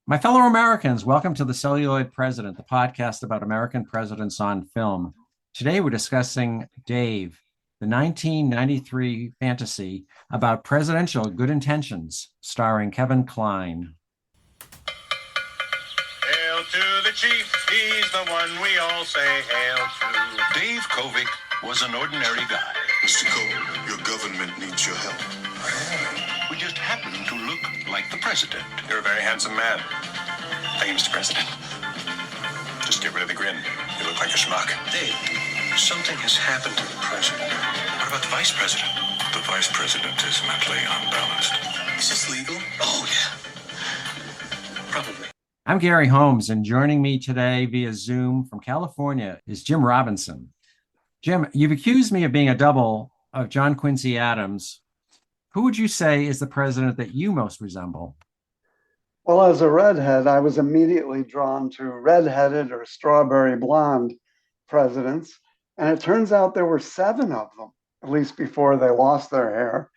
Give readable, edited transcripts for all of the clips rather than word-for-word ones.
My fellow Americans, welcome to The Celluloid President, the podcast about American presidents on film. Today we're discussing Dave, the 1993 fantasy about presidential good intentions, starring Kevin Kline. Hail to the chief, he's the one we all say hail to. Dave Kovic was an ordinary guy. Mr. Cole, your government needs your help. We just happen to look like the president. You're a very handsome man. Thank you, Mr. President. Just get rid of the grin. You look like a schmuck. Dave, something has happened to the president. What about the vice president? The vice president is mentally unbalanced. Is this legal? Oh, yeah. Probably. I'm Gary Holmes, and joining me today via Zoom from California is Jim Robinson. Jim, you've accused me of being a double of John Quincy Adams. Who would you say is the president that you most resemble? Well, as a redhead, I was immediately drawn to redheaded or strawberry blonde presidents. And it turns out there were 7 of them, at least before they lost their hair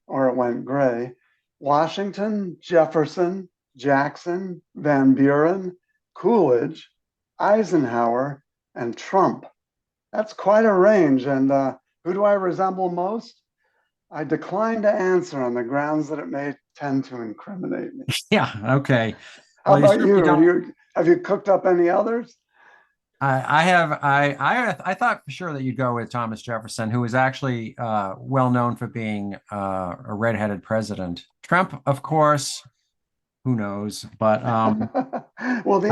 or it went gray. Washington, Jefferson, Jackson, Van Buren, Coolidge, Eisenhower, and Trump. That's quite a range. And who do I resemble most? I decline to answer on the grounds that it may tend to incriminate me. Yeah, okay. How Well, about you? Have you cooked up any others? I have. I thought for sure that you'd go with Thomas Jefferson, who was actually well known for being a redheaded president. Trump, of course, who knows? But well, the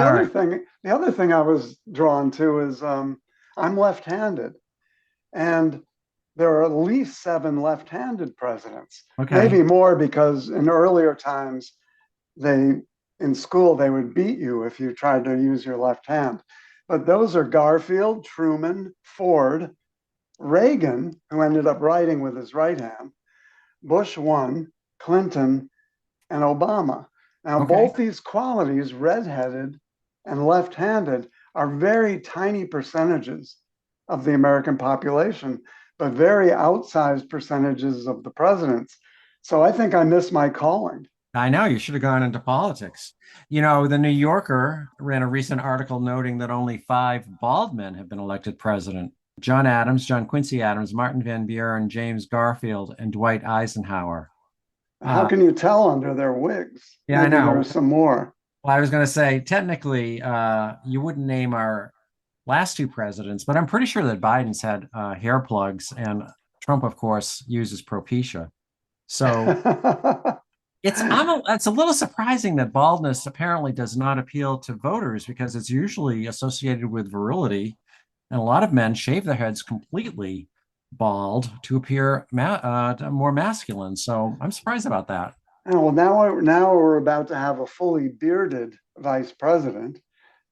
other thing I was drawn to is I'm left-handed, and there are at least 7 left-handed presidents. Okay. Maybe more, because in earlier times, in school they would beat you if you tried to use your left hand. But those are Garfield, Truman, Ford, Reagan, who ended up writing with his right hand, Bush 1, Clinton, and Obama. Now, both these qualities, redheaded and left-handed, are very tiny percentages of the American population, but very outsized percentages of the presidents. So I think I missed my calling. I know you should have gone into politics. You know, the New Yorker ran a recent article noting that only 5 bald men have been elected president: John Adams, John Quincy Adams, Martin Van Buren, James Garfield, and Dwight Eisenhower. How can you tell under their wigs? Yeah, Maybe I know. There are some more. Well, I was going to say, technically, you wouldn't name our last 2 presidents, but I'm pretty sure that Biden's had hair plugs, and Trump, of course, uses Propecia. So it's a little surprising that baldness apparently does not appeal to voters, because it's usually associated with virility, and a lot of men shave their heads completely bald to appear more masculine. So I'm surprised about that. Oh, well, now we're about to have a fully bearded vice president.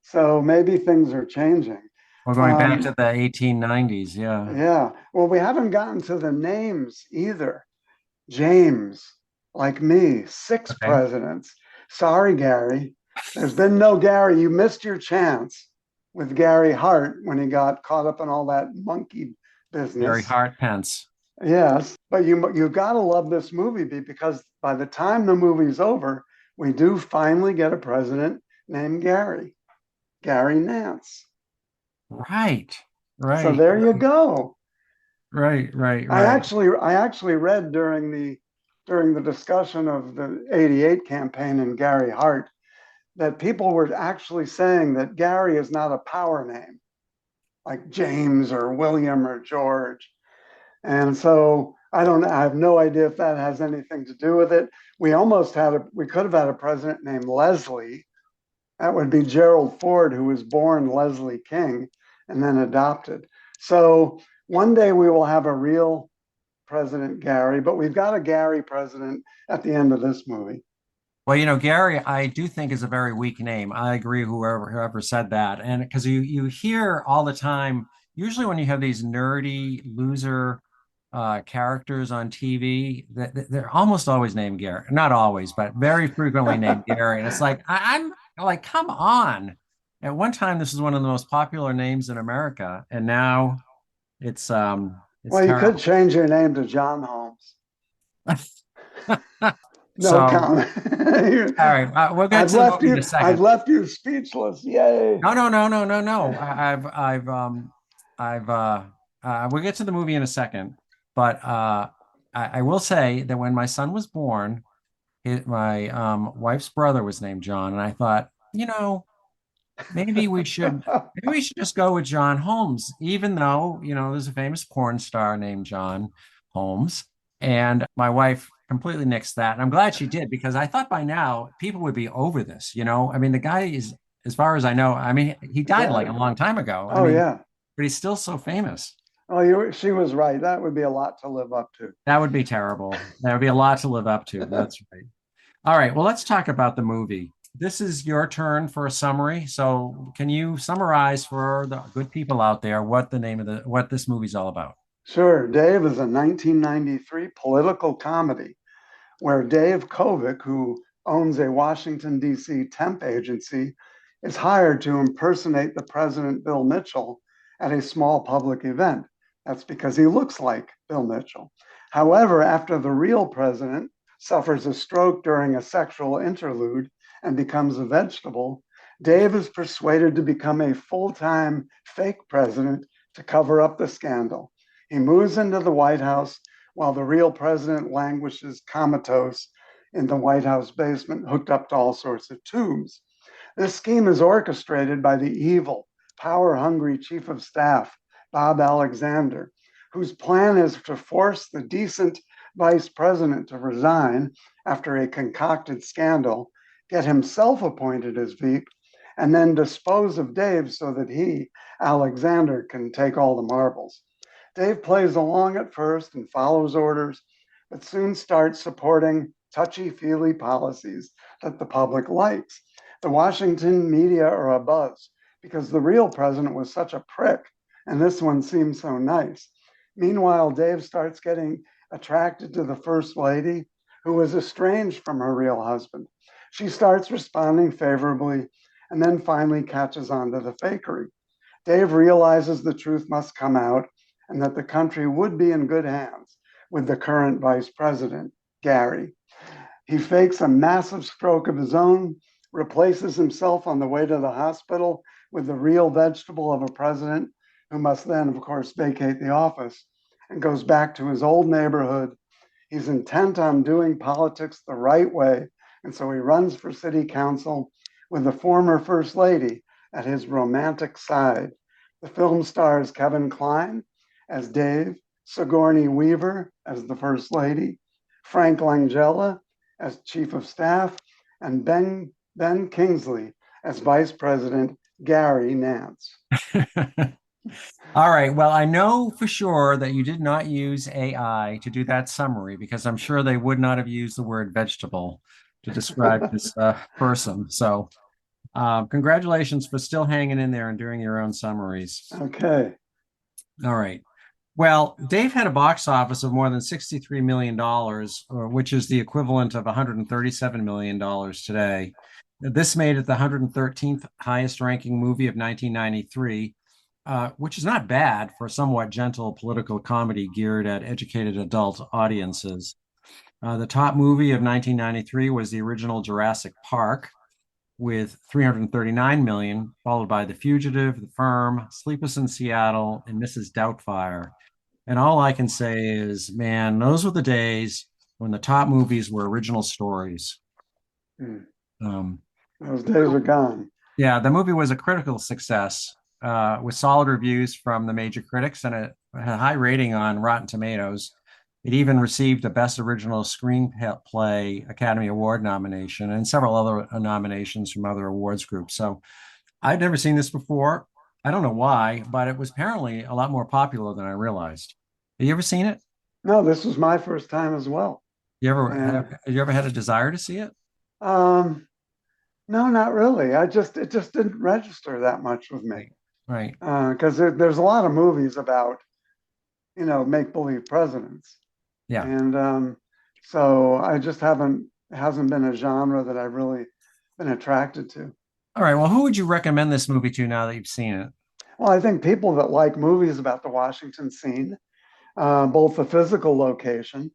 So maybe things are changing. We're going back to the 1890s. Yeah. Yeah. Well, we haven't gotten to the names either. James, like me, 6 presidents. Sorry, Gary. There's been no Gary. You missed your chance with Gary Hart when he got caught up in all that monkey business. Gary Hart Pence. Yes. But you've got to love this movie, because by the time the movie's over, we do finally get a president named Gary Nance. Right. So there you go. Right. I actually read during the discussion of the '88 campaign and Gary Hart that people were actually saying that Gary is not a power name like James or William or George. And so I have no idea if that has anything to do with it. We could have had a president named Leslie. That would be Gerald Ford, who was born Leslie King and then adopted. So one day we will have a real President Gary, but we've got a Gary president at the end of this movie. Well, you know, Gary, I do think is a very weak name. I agree, whoever said that. And because you hear all the time, usually when you have these nerdy loser characters on TV, they're almost always named Gary. Not always, but very frequently named Gary. And it's like, I'm like, come on. At one time, this was one of the most popular names in America, and now it's well, you could change your name to John Holmes. No So, comment. all right, we'll get I've to the left movie in a you. I've second. left you speechless. Yay! No, no, no, no, no, no. I've, we'll get to the movie in a second, but I will say that when my son was born, my wife's brother was named John, and I thought, maybe maybe we should just go with John Holmes, even though, there's a famous porn star named John Holmes. And my wife completely nixed that. And I'm glad she did because I thought by now people would be over this, I mean, the guy is, as far as I know, I mean, he died like a Yeah. long time ago. I Oh mean, yeah. but he's still so famous. Oh, she was right. That would be a lot to live up to. That would be terrible. That would be a lot to live up to. That's right. All right, well, let's talk about the movie. This is your turn for a summary. So, can you summarize for the good people out there what this movie's all about? Sure. Dave is a 1993 political comedy where Dave Kovic, who owns a Washington, D.C. temp agency, is hired to impersonate the President Bill Mitchell at a small public event. That's because he looks like Bill Mitchell. However, after the real president suffers a stroke during a sexual interlude and becomes a vegetable, Dave is persuaded to become a full-time fake president to cover up the scandal. He moves into the White House while the real president languishes comatose in the White House basement, hooked up to all sorts of tubes. This scheme is orchestrated by the evil, power-hungry chief of staff, Bob Alexander, whose plan is to force the decent vice president to resign after a concocted scandal, get himself appointed as Veep, and then dispose of Dave so that he, Alexander, can take all the marbles. Dave plays along at first and follows orders, but soon starts supporting touchy-feely policies that the public likes. The Washington media are abuzz because the real president was such a prick, and this one seems so nice. Meanwhile, Dave starts getting attracted to the first lady, who is estranged from her real husband. She starts responding favorably and then finally catches on to the fakery. Dave realizes the truth must come out and that the country would be in good hands with the current vice president, Gary. He fakes a massive stroke of his own, replaces himself on the way to the hospital with the real vegetable of a president, who must then, of course, vacate the office, and goes back to his old neighborhood. He's intent on doing politics the right way, and so he runs for city council with the former First Lady at his romantic side. The film stars Kevin Kline as Dave, Sigourney Weaver as the First Lady, Frank Langella as Chief of Staff, and Ben Kingsley as Vice President Gary Nance. All right. Well, I know for sure that you did not use AI to do that summary because I'm sure they would not have used the word vegetable to describe this person. So, congratulations for still hanging in there and doing your own summaries. Okay. All right. Well, Dave had a box office of more than $63 million, which is the equivalent of $137 million today. This made it the 113th highest ranking movie of 1993, which is not bad for a somewhat gentle political comedy geared at educated adult audiences. The top movie of 1993 was the original Jurassic Park with 339 million, followed by The Fugitive, The Firm, Sleepless in Seattle, and Mrs. Doubtfire. And all I can say is, man, those were the days when the top movies were original stories. Um, those days are gone. Yeah, the movie was a critical success with solid reviews from the major critics and it had a high rating on Rotten Tomatoes. It even received a Best Original Screenplay Academy Award nomination and several other nominations from other awards groups. So I'd never seen this before. I don't know why, but it was apparently a lot more popular than I realized. Have you ever seen it? No, this was my first time as well. Have you ever had a desire to see it? No, not really. It just didn't register that much with me. Right. Because there's a lot of movies about, make believe presidents. Yeah. And so I just hasn't been a genre that I've really been attracted to. All right. Well, who would you recommend this movie to now that you've seen it? Well, I think people that like movies about the Washington scene, both the physical location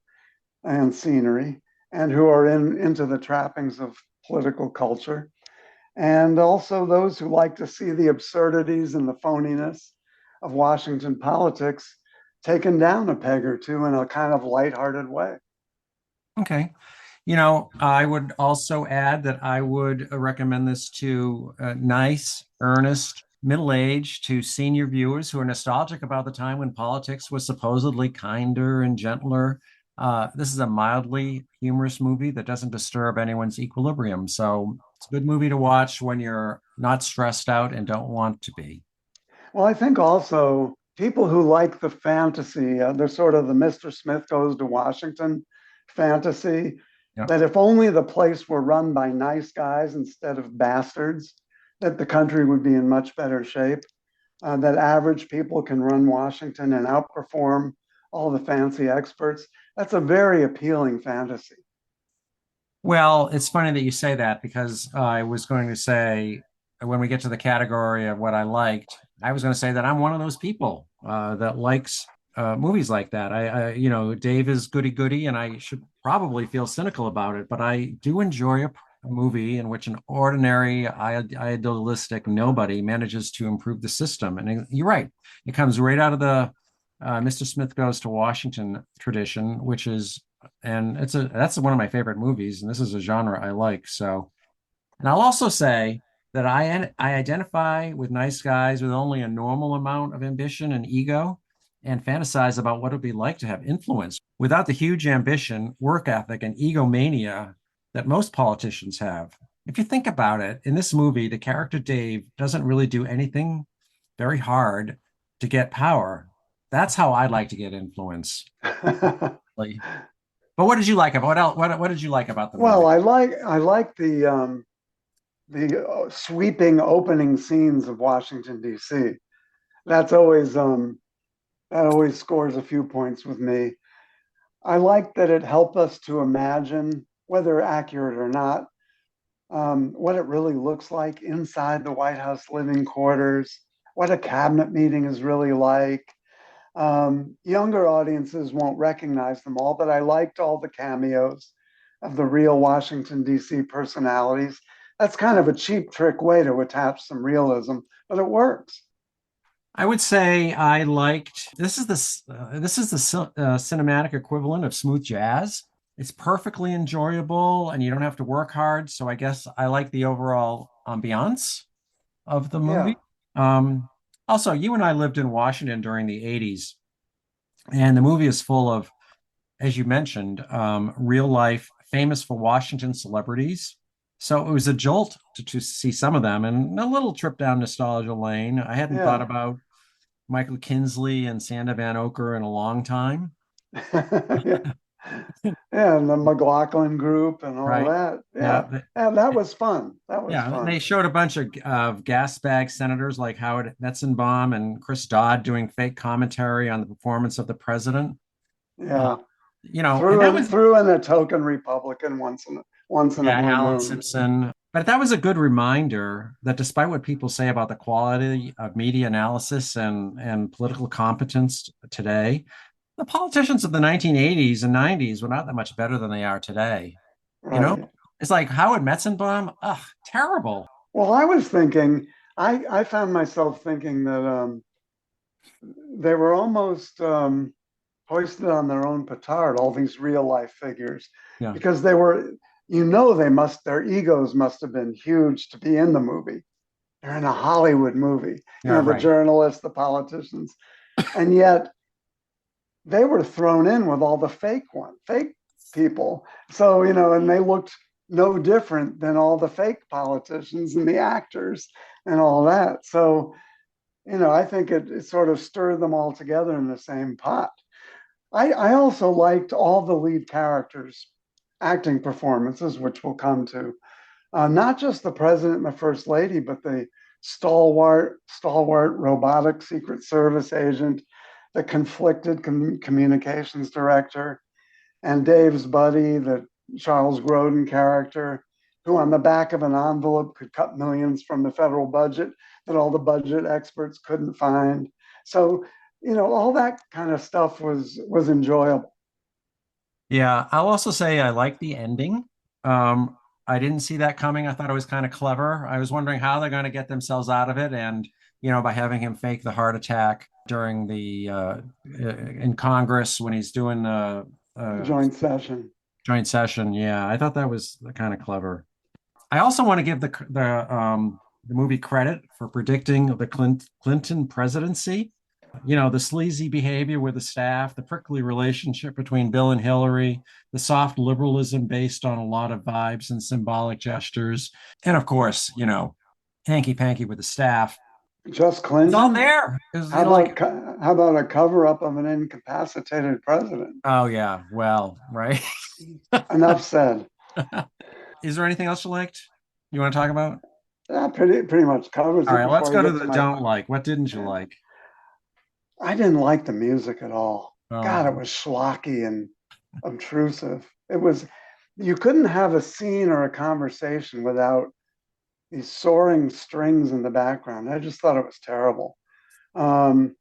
and scenery, and who are into the trappings of political culture, and also those who like to see the absurdities and the phoniness of Washington politics taken down a peg or two in a kind of lighthearted way. Okay. I would also add that I would recommend this to nice, earnest, middle-aged to senior viewers who are nostalgic about the time when politics was supposedly kinder and gentler. This is a mildly humorous movie that doesn't disturb anyone's equilibrium. So it's a good movie to watch when you're not stressed out and don't want to be. Well, I think also people who like the fantasy, they're sort of the Mr. Smith Goes to Washington fantasy, Yeah. that if only the place were run by nice guys instead of bastards, that the country would be in much better shape. That average people can run Washington and outperform all the fancy experts. That's a very appealing fantasy. Well, it's funny that you say that because I was going to say when we get to the category of what I liked, I was going to say that I'm one of those people that likes movies like that. Dave is goody goody, and I should probably feel cynical about it, but I do enjoy a movie in which an ordinary, idealistic nobody manages to improve the system. And you're right, it comes right out of the Mr. Smith Goes to Washington tradition, which is and that's one of my favorite movies, and this is a genre I like. So, and I'll also say that I identify with nice guys with only a normal amount of ambition and ego, and fantasize about what it would be like to have influence without the huge ambition, work ethic, and egomania that most politicians have. If you think about it, in this movie, the character Dave doesn't really do anything very hard to get power. That's how I'd like to get influence. Like, but what did you like about what else? What did you like about the Well, movie? I like the sweeping opening scenes of Washington D.C. That's always that always scores a few points with me. I like that it helped us to imagine, whether accurate or not, what it really looks like inside the White House living quarters, what a cabinet meeting is really like. Younger audiences won't recognize them all, but I liked all the cameos of the real Washington, D.C. personalities. That's kind of a cheap trick way to attach some realism, but it works. I would say I liked this is the cinematic equivalent of smooth jazz. It's perfectly enjoyable, and you don't have to work hard. So I guess I like the overall ambiance of the Yeah. movie. Um, Also, you and I lived in Washington during the '80s, and the movie is full of, as you mentioned, real life, famous for Washington celebrities. So it was a jolt to see some of them and a little trip down nostalgia lane. I hadn't thought Yeah. about Michael Kinsley and Sanda Van Oker in a long time, Yeah. Yeah, and the McLaughlin group and all right? that. Yeah, Yeah. And that was fun. That was yeah. fun. They showed a bunch of gas bag senators like Howard Metzenbaum and Chris Dodd doing fake commentary on the performance of the president. Uh, Yeah. And that was Threw in a token Republican once in a yeah, blue Alan moon. Simpson. But that was a good reminder that despite what people say about the quality of media analysis and political competence today, the politicians of the 1980s and 90s were not that much better than they are today. You know, Right. it's like Howard Metzenbaum, ugh, terrible. Well, I was thinking, I found myself thinking that they were almost hoisted on their own petard, all these real life figures, Yeah, because they were, their egos must have been huge to be in the movie. They're in a Hollywood movie, yeah, the right. journalists, the politicians, and yet they were thrown in with all the fake people. So, and they looked no different than all the fake politicians and the actors and all that. So, I think it sort of stirred them all together in the same pot. I also liked all the lead characters' acting performances, which we'll come to. Not just the president and the first lady, but the stalwart robotic Secret Service agent, the conflicted communications director, and Dave's buddy, the Charles Grodin character, who on the back of an envelope could cut millions from the federal budget that all the budget experts couldn't find. So, all that kind of stuff was enjoyable. Yeah, I'll also say I like the ending. I didn't see that coming. I thought it was kind of clever. I was wondering how they're going to get themselves out of it, and by having him fake the heart attack during the in Congress when he's doing The uh, joint session. joint session. Yeah, I thought that was kind of clever. I also want to give the movie credit for predicting the Clinton presidency. The sleazy behavior with the staff, the prickly relationship between Bill and Hillary, the soft liberalism based on a lot of vibes and symbolic gestures, and of course, hanky panky with the staff. Just It's all Clinton? there. It's How like, about how about a cover up of an incapacitated president? oh yeah, well, right. Enough said. Is there anything else you liked? You want to talk about? That pretty much covers All it right, let's before I go to get to the my. don't like. What didn't you like? I didn't like the music at all. God, it Oh, was schlocky and obtrusive. It was, you couldn't have a scene or a conversation without these soaring strings in the background. I just thought it was terrible. Um,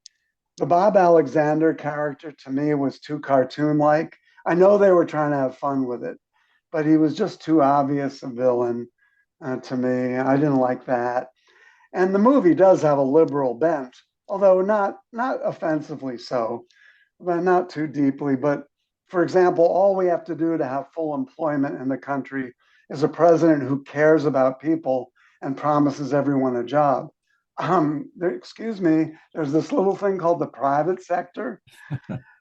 the Bob Alexander character to me was too cartoon like. I know they were trying to have fun with it, but he was just too obvious a villain to me. I didn't like that. And the movie does have a liberal bent, although not offensively so, but not too deeply. But for example, all we have to do to have full employment in the country is a president who cares about people and promises everyone a job. Excuse me, there's this little thing called the private sector.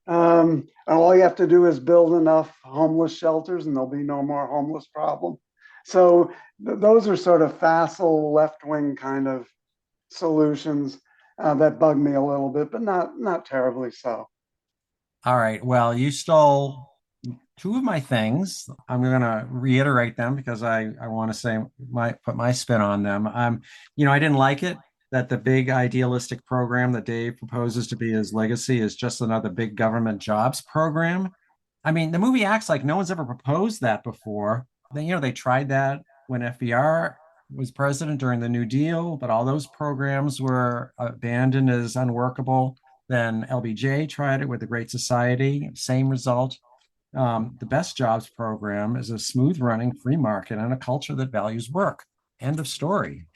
And all you have to do is build enough homeless shelters and there'll be no more homeless problem. So those are sort of facile left wing kind of solutions that bug me a little bit, but not terribly so. all right. Well, you stole two of my things. I'm going to reiterate them because I want to say put my spin on them. I didn't like it that the big idealistic program that Dave proposes to be his legacy is just another big government jobs program. I mean, the movie acts like no one's ever proposed that before. They tried that when FDR was president during the New Deal, but all those programs were abandoned as unworkable. Then LBJ tried it with the Great Society, same result. The best jobs program is a smooth running free market and a culture that values work. End of story.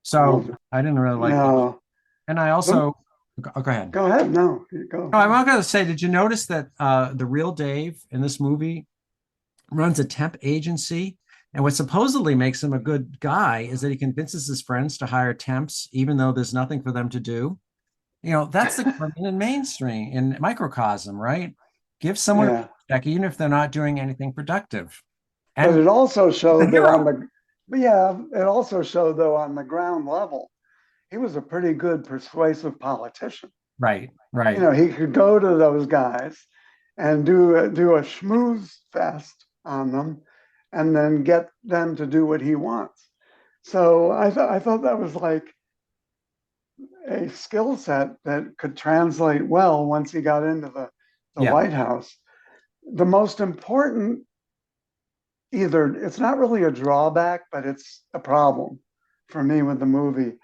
So Well, I didn't really like those. no, And I also, go ahead. go ahead. No, you No, go. I'm not going to say, did you notice that the real Dave in this movie runs a temp agency? And what supposedly makes him a good guy is that he convinces his friends to hire temps, even though there's nothing for them to do. That's the government in mainstream, in microcosm, right? Give someone a Yeah, paycheck, even if they're not doing anything productive. but And it also the showed that hero. but yeah, it also showed though on the ground level, he was a pretty good persuasive politician. Right, right, He could go to those guys and do a schmooze fest on them, and then get them to do what he wants. So I thought that was like a skill set that could translate well once he got into the yeah, White House. The most important, either it's not really a drawback, but it's a problem for me with the movie,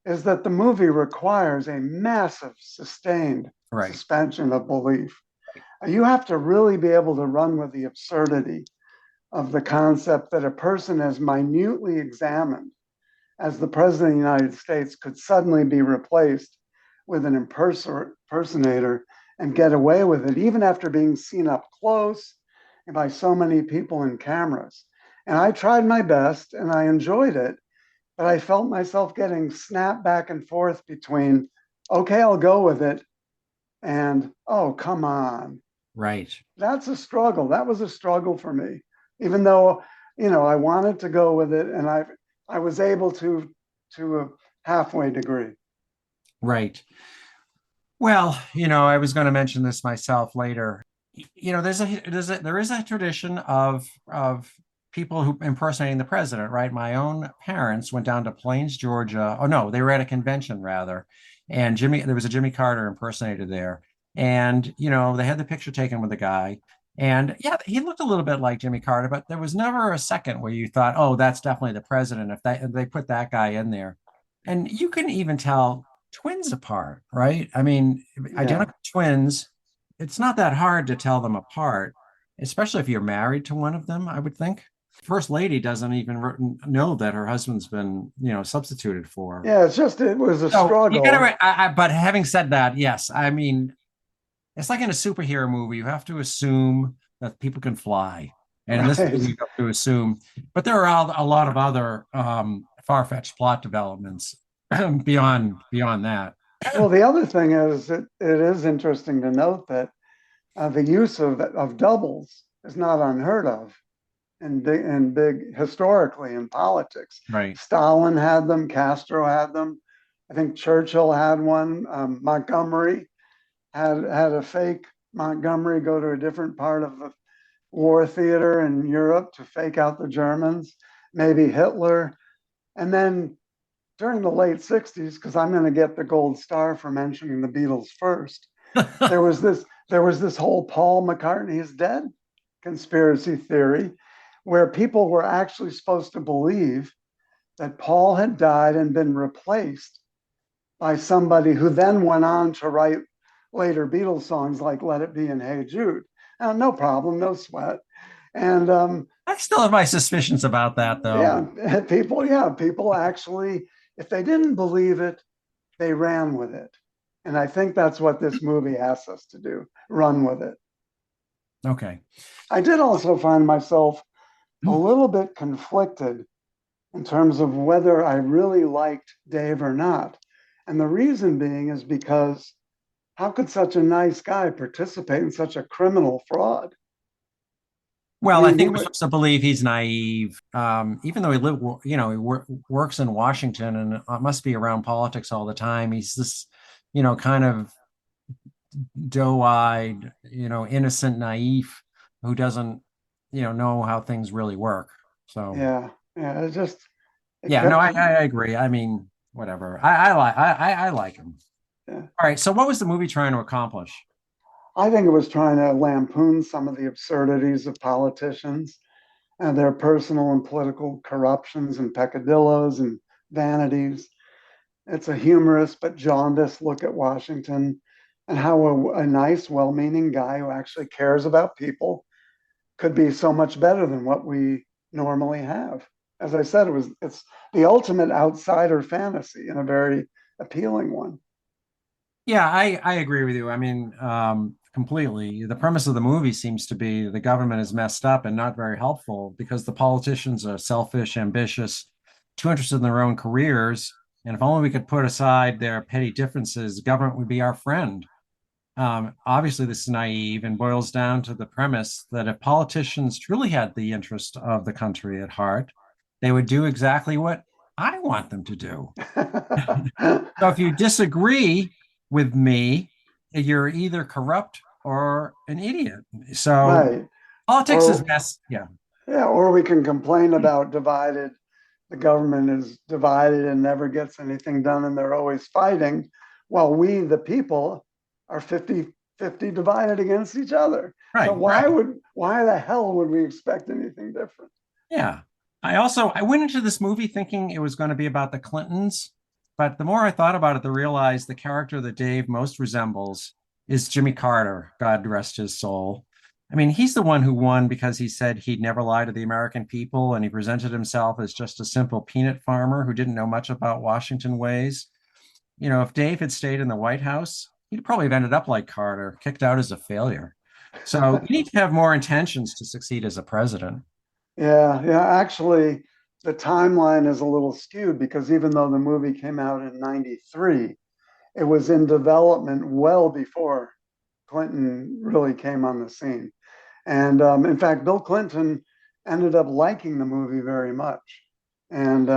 is that the movie requires a massive sustained right, suspension of belief. You have to really be able to run with the absurdity of the concept that a person as minutely examined as the president of the United States could suddenly be replaced with an impersonator and get away with it, even after being seen up close by so many people and cameras. And I tried my best and I enjoyed it, but I felt myself getting snapped back and forth between, okay, I'll go with it, and, oh, come on. right. That's a struggle. That was a struggle for me, even though, I wanted to go with it and I was able to a halfway degree. Right. Well, I was going to mention this myself later. There is a tradition of people who impersonating the president, right? My own parents went down to Plains, Georgia. Oh no, they were at a convention rather, and there was a Jimmy Carter impersonator there, and they had the picture taken with the guy, and yeah, he looked a little bit like Jimmy Carter, but there was never a second where you thought, oh, that's definitely the president if they put that guy in there, and you can even tell twins apart, right? I mean, Yeah. identical twins, it's not that hard to tell them apart. especially if you're married to one of them, I would think. First lady doesn't even know that her husband's been, substituted for. Yeah, it was a So you struggle. gotta, but having said that, yes, I mean, it's like in a superhero movie, you have to assume that people can fly. And in this movie, Right. you have to assume, but there are a lot of other far-fetched plot developments beyond that. Well, the other thing is, it is interesting to note that the use of doubles is not unheard of in big historically in politics. Right. Stalin had them, Castro had them. I think Churchill had one. Montgomery had a fake Montgomery go to a different part of the war theater in Europe to fake out the Germans. Maybe Hitler, and then during the late 60s, because I'm going to get the gold star for mentioning the Beatles first, there was this whole Paul McCartney is dead conspiracy theory where people were actually supposed to believe that Paul had died and been replaced by somebody who then went on to write later Beatles songs like Let It Be and Hey Jude. Now, no problem, no sweat. And I still have my suspicions about that, though. people actually, if they didn't believe it, they ran with it. And I think that's what this movie asks us to do, run with it. Okay. I did also find myself a little bit conflicted in terms of whether I really liked Dave or not. And the reason being is because how could such a nice guy participate in such a criminal fraud? I Well, I mean, think we're supposed to believe he's naive, even though works in Washington and must be around politics all the time. He's this, kind of doe-eyed, innocent, naive, who doesn't, know how things really work. So, yeah, it yeah, no, kept, I agree. I mean, whatever. I like him. yeah. All right. So, what was the movie trying to accomplish? I think it was trying to lampoon some of the absurdities of politicians and their personal and political corruptions and peccadillos and vanities. It's a humorous but jaundiced look at Washington and how a nice, well meaning guy who actually cares about people could be so much better than what we normally have. As I said, it's the ultimate outsider fantasy and a very appealing one. Yeah, I agree with you. I mean, completely. The premise of the movie seems to be the government is messed up and not very helpful because the politicians are selfish, ambitious, too interested in their own careers. And if only we could put aside their petty differences, the government would be our friend. Obviously, this is naive and boils down to the premise that if politicians truly had the interest of the country at heart, they would do exactly what I want them to do. So if you disagree with me, you're either corrupt or an idiot. So Right. politics is Or mess. Yeah. yeah, or we can complain about divided. The government is divided and never gets anything done, and they're always fighting, while we, the people, are 50-50 divided against each other. So Right. Right. why the hell would we expect anything different? Yeah. I went into this movie thinking it was going to be about the Clintons, but the more I thought about it, the realized the character that Dave most resembles is Jimmy Carter, God rest his soul. I mean, he's the one who won because he said he'd never lie to the American people, and he presented himself as just a simple peanut farmer who didn't know much about Washington ways. If Dave had stayed in the White House, he'd probably have ended up like Carter, kicked out as a failure. So you need to have more intentions to succeed as a president. Yeah. Actually, the timeline is a little skewed because even though the movie came out in '93, it was in development well before Clinton really came on the scene. And in fact, Bill Clinton ended up liking the movie very much and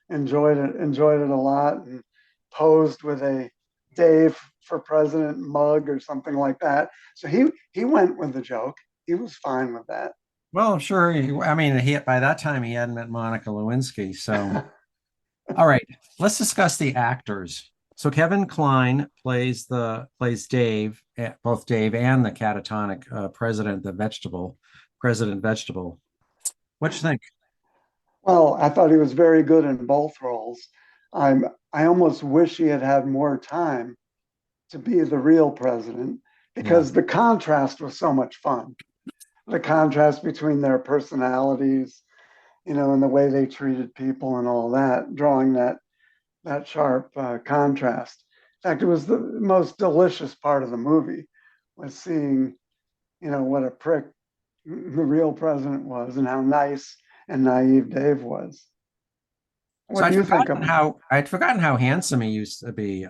enjoyed it a lot, and posed with a Dave for President mug or something like that. So he went with the joke. He was fine with that. Well, sure. I mean, by that time he hadn't met Monica Lewinsky. So, all right, let's discuss the actors. So Kevin Kline plays Dave, both Dave and the catatonic President Vegetable. What you think? Well, I thought he was very good in both roles. I almost wish he had had more time to be the real president Yeah. because the contrast was so much fun. the contrast between their personalities, and the way they treated people and all that, drawing that sharp contrast. In fact, it was the most delicious part of the movie was seeing, what a prick the real president was and how nice and naive Dave was. So What do you think of him? I'd forgotten how handsome he used to be. He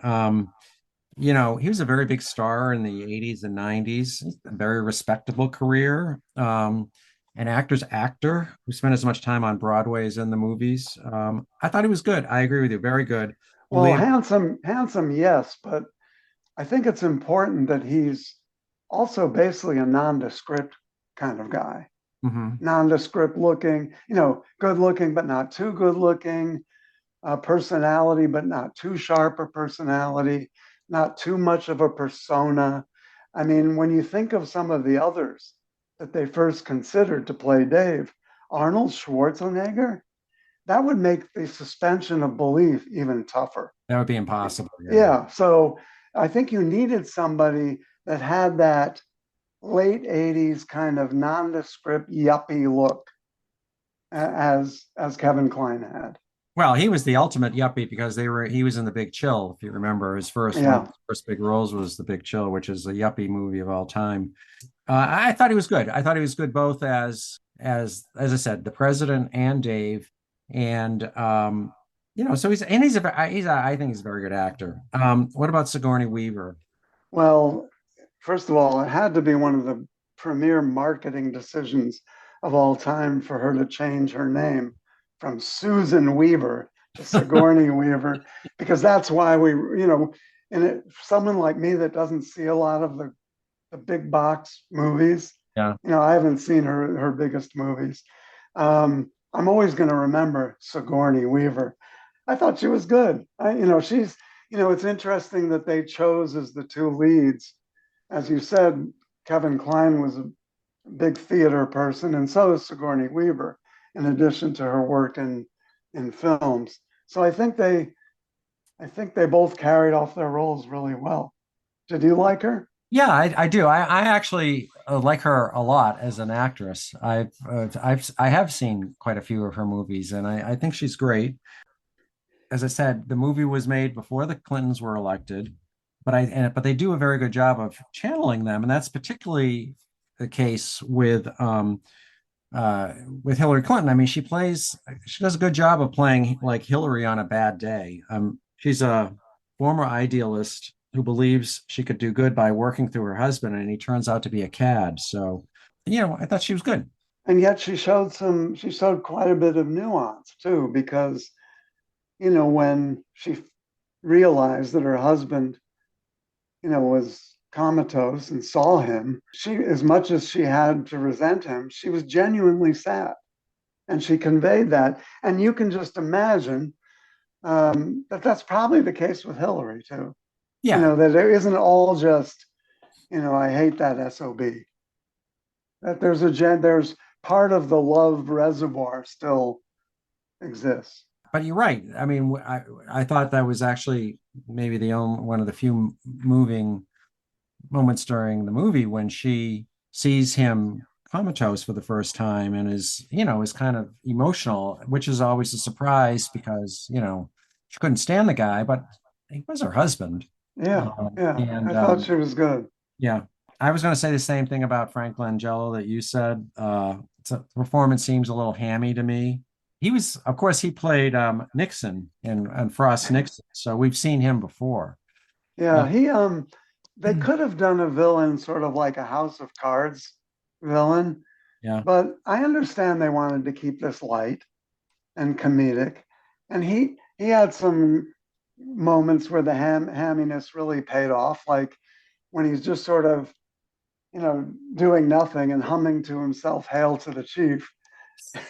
was a very big star in the 80s and 90s, a very respectable career. An actor's actor who spent as much time on Broadway as in the movies. I thought he was good. I agree with you. Very good. Well, Believe. handsome, yes, but I think it's important that he's also basically a nondescript kind of guy. Mhm. Nondescript looking, good looking, but not too good looking, personality, but not too sharp a personality, not too much of a persona. I mean, when you think of some of the others that they first considered to play Dave, Arnold Schwarzenegger, that would make the suspension of belief even tougher. That would be impossible. Yeah. Yeah. So I think you needed somebody that had that late 80s kind of nondescript yuppie look as Kevin Kline had. Well, he was the ultimate yuppie because he was in The Big Chill, if you remember. His first one of Yeah. his first big roles was The Big Chill, which is a yuppie movie of all time. I thought he was good. I thought he was good both as I said, the president and Dave. And so I think he's a very good actor. What about Sigourney Weaver? Well, first of all, it had to be one of the premier marketing decisions of all time for her to change her name from Susan Weaver to Sigourney Weaver, because that's why someone like me that doesn't see a lot of the big box movies, Yeah. I haven't seen her biggest movies. I'm always going to remember Sigourney Weaver. I thought she was good. It's interesting that they chose as the two leads. As you said, Kevin Kline was a big theater person, and so is Sigourney Weaver, in addition to her work in films. So I think they both carried off their roles really well. Did you like her? Yeah, I do. I actually like her a lot as an actress. I have seen quite a few of her movies, and I think she's great. As I said, the movie was made before the Clintons were elected, but they do a very good job of channeling them, and that's particularly the case with Hillary Clinton. I mean, she does a good job of playing like Hillary on a bad day. She's a former idealist who believes she could do good by working through her husband, and he turns out to be a cad. So, I thought she was good. And yet she showed quite a bit of nuance too, because when she realized that her husband, was comatose and saw him, as much as she had to resent him, she was genuinely sad. And she conveyed that. And you can just imagine that that's probably the case with Hillary too. Yeah, That it isn't all just, I hate that SOB. That there's part of the love reservoir still exists. but you're right. I mean, I thought that was actually maybe the only one of the few moving moments during the movie when she sees him comatose for the first time and is kind of emotional, which is always a surprise because she couldn't stand the guy, but he was her husband. Yeah, yeah. And I thought she was good. Yeah, I was going to say the same thing about Frank Langella that you said. The performance seems a little hammy to me. Of course, he played Nixon in Frost Nixon, so we've seen him before. Yeah, Uh, they could have done a villain sort of like a House of Cards villain, yeah, but I understand they wanted to keep this light and comedic. And he had some moments where the hamminess really paid off, like when he's just sort of, doing nothing and humming to himself, "Hail to the chief."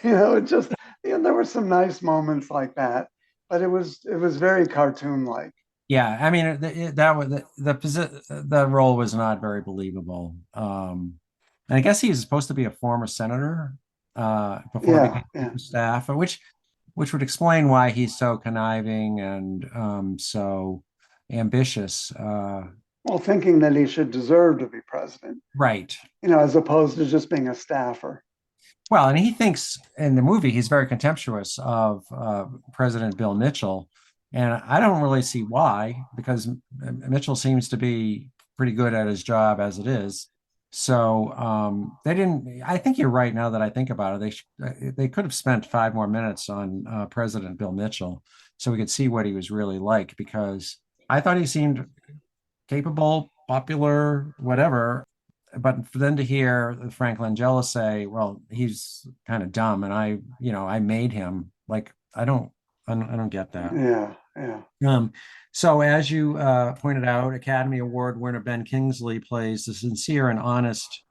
It just, there were some nice moments like that, but it was very cartoon like. yeah. I mean, that was the role was not very believable. And I guess he was supposed to be a former senator before he Yeah, became chief yeah. of staff, which would explain why he's so conniving and so ambitious. Well, thinking that he should deserve to be president, Right. as opposed to just being a staffer. Well, and he thinks in the movie he's very contemptuous of President Bill Mitchell, and I don't really see why, because Mitchell seems to be pretty good at his job as it is. So they didn't. I think you're right now that I think about it. They could have spent 5 more minutes on President Bill Mitchell, so we could see what he was really like. Because I thought he seemed capable, popular, whatever. But for them to hear Frank Langella say, "Well, he's kind of dumb," and I made him. Like, I don't get that. Yeah, yeah. Um, so as you pointed out, Academy Award winner Ben Kingsley plays the sincere and honest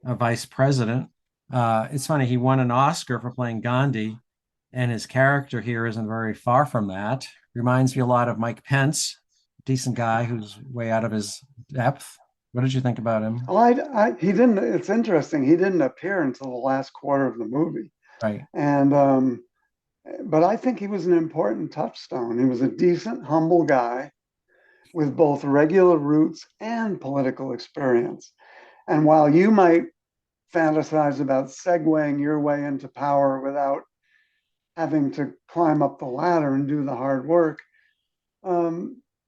vice president. It's funny, he won an Oscar for playing Gandhi, and his character here isn't very far from that. Reminds me a lot of Mike Pence, decent guy who's way out of his depth. What did you think about him? Well, he didn't. It's interesting. He didn't appear until the last quarter of the movie, Right. and but I think he was an important touchstone. He was a decent, humble guy with both regular roots and political experience. And while you might fantasize about segueing your way into power without having to climb up the ladder and do the hard work,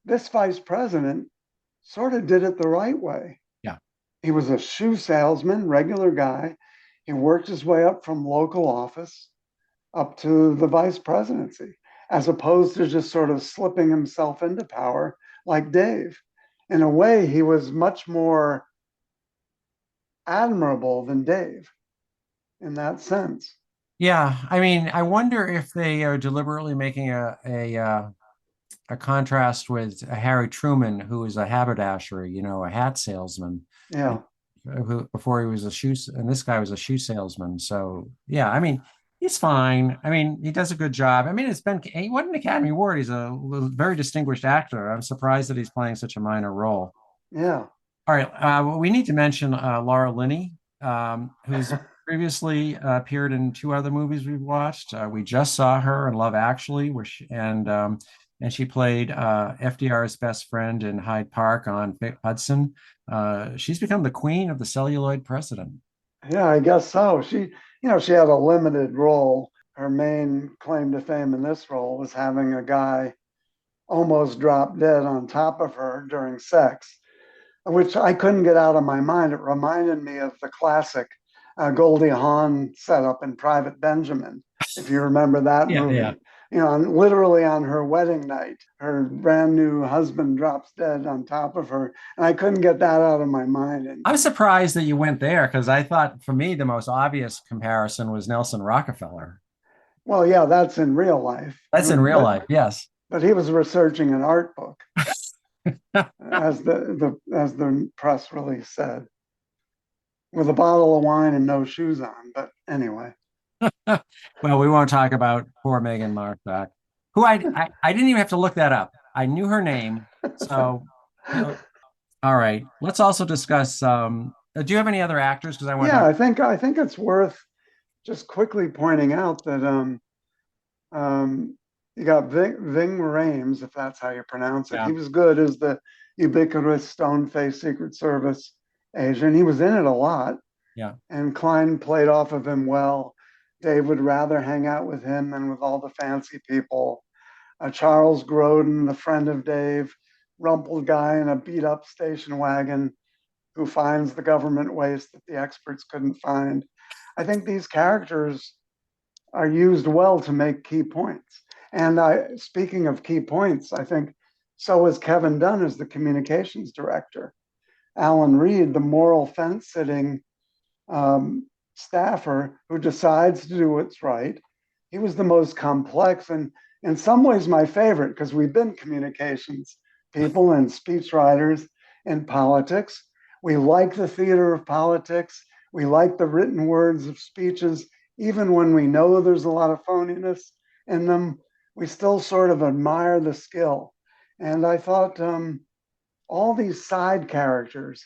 this vice president sort of did it the right way. Yeah. He was a shoe salesman, regular guy. He worked his way up from local office up to the vice presidency, as opposed to just sort of slipping himself into power like Dave. In a way, he was much more admirable than Dave in that sense. Yeah, I mean, I wonder if they are deliberately making a contrast with Harry Truman, who was a haberdasher, a hat salesman, Yeah. who before he was a shoe, and this guy was a shoe salesman. So yeah, I mean, he's fine. I mean, he does a good job. I mean, he won an Academy Award. He's a very distinguished actor. I'm surprised that he's playing such a minor role. Yeah. All right, well, we need to mention Laura Linney, who's previously appeared in two other movies we've watched. We just saw her in Love Actually, and she played FDR's best friend in Hyde Park on Hudson. She's become the queen of the celluloid president. Yeah, I guess so. She had a limited role. Her main claim to fame in this role was having a guy almost drop dead on top of her during sex, which I couldn't get out of my mind. It reminded me of the classic Goldie Hawn setup in Private Benjamin, if you remember that movie. Yeah. Literally on her wedding night, her brand new husband drops dead on top of her. And I couldn't get that out of my mind. And I'm surprised that you went there because I thought for me the most obvious comparison was Nelson Rockefeller. well, yeah, that's in real life. That's in real life, yes. But he was researching an art book, as the press release said, with a bottle of wine and no shoes on. But anyway. Well, we won't talk about poor Megan Marthack, who I didn't even have to look that up. I knew her name. So, all right. Let's also discuss. Do you have any other actors? Because I want. Yeah, I think it's worth just quickly pointing out that you got Ving Rhames, if that's how you pronounce it. Yeah. He was good as the ubiquitous stone-faced Secret Service agent. He was in it a lot. Yeah. And Kline played off of him well. Dave would rather hang out with him than with all the fancy people. Charles Grodin, the friend of Dave, rumpled guy in a beat up station wagon who finds the government waste that the experts couldn't find. I think these characters are used well to make key points. And speaking of key points, I think so is Kevin Dunn as the communications director. Alan Reed, the moral fence sitting staffer who decides to do what's right. He was the most complex and in some ways my favorite because we've been communications people and speechwriters in politics. We like the theater of politics. We like the written words of speeches. Even when we know there's a lot of phoniness in them, we still sort of admire the skill. And I thought all these side characters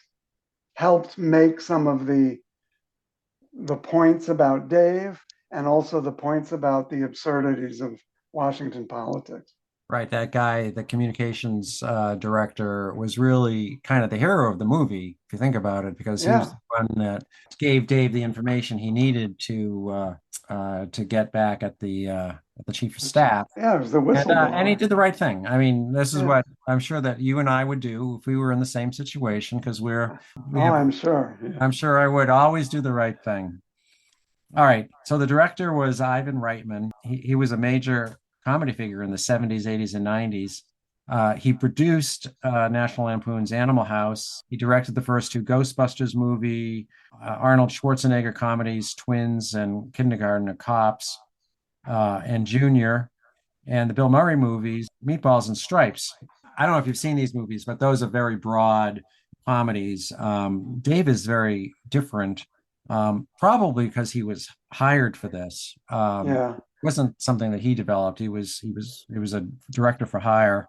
helped make some of the points about Dave and also the points about the absurdities of Washington politics. Right, that guy, the communications director, was really kind of the hero of the movie, if you think about it, because he was Yeah, the one that gave Dave the information he needed to get back at the chief of staff, yeah, it was the and he whistleblower. did the right thing. I mean, this is Yeah. what I'm sure that you and I would do if we were in the same situation, because we Oh, have. I'm sure. Yeah. I'm sure I would always do the right thing. All right. So the director was Ivan Reitman. He was a major comedy figure in the 70s, 80s, and 90s. He produced National Lampoon's Animal House. He directed the first two Ghostbusters movie, Arnold Schwarzenegger comedies, Twins and Kindergarten of Cops, and Junior, and the Bill Murray movies, Meatballs and Stripes. I don't know if you've seen these movies, but those are very broad comedies. Dave is very different, probably because he was hired for this. Yeah. It wasn't something that he developed. He was a director for hire.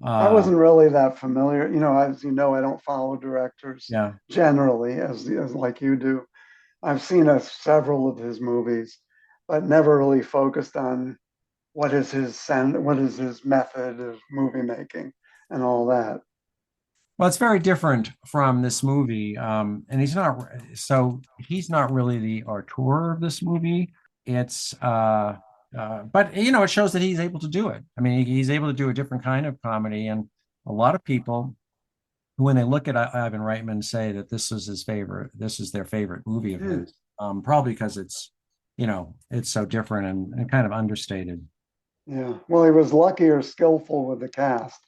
I Uh, wasn't really that familiar. As you know, I don't follow directors yeah. generally as like you do. I've seen several of his movies, but never really focused on what is his method of movie making and all that. Well, it's very different from this movie, and he's not really the auteur of this movie. It's but it shows that he's able to do it. I mean, he's able to do a different kind of comedy, and a lot of people who, when they look at Ivan Reitman, say that this is their favorite movie of Hmm. his, probably because it's so different and kind of understated. Yeah. Well, he was lucky or skillful with the cast